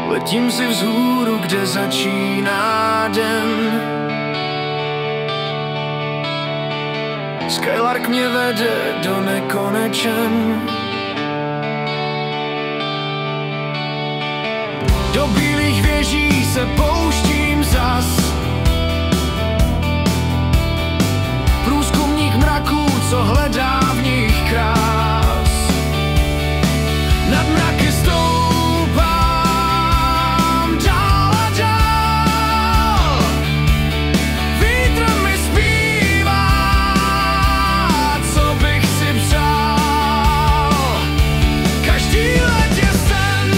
Letím si vzhůru, kde začíná den. Skylark mě vede do nekonečen. Do bílých věží se pouštím zas. Průzkumník mraků, co hledá v nich krás. Nad mraky stoupám dál a dál. Vítr mi zpívá, co bych si přál. Každý let je sen,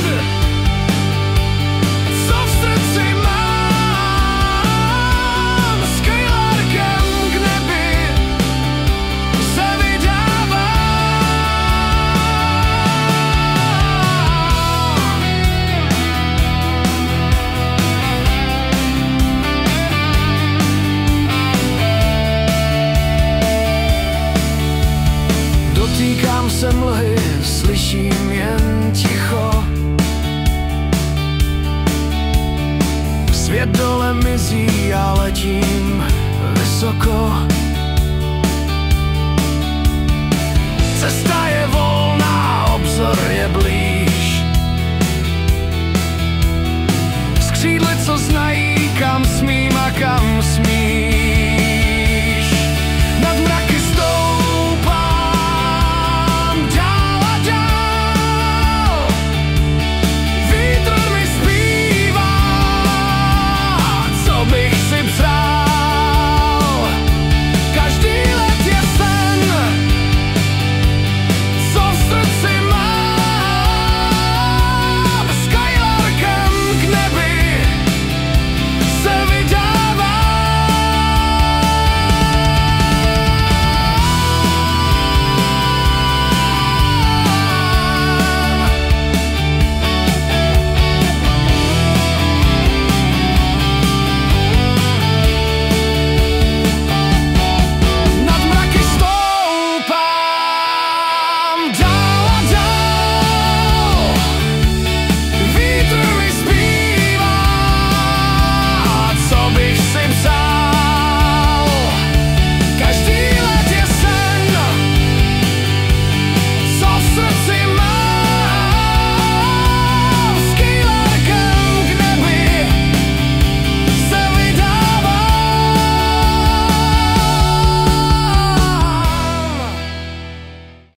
co v srdci mám. Skylarkem k nebi se vydávám. Dotýkám se mlhy, slyším jen ticho. Svět dole mizí a letím vysoko. Cesta je volná, obzor je blíž. Skřídly, co znají, kam smím a kam smím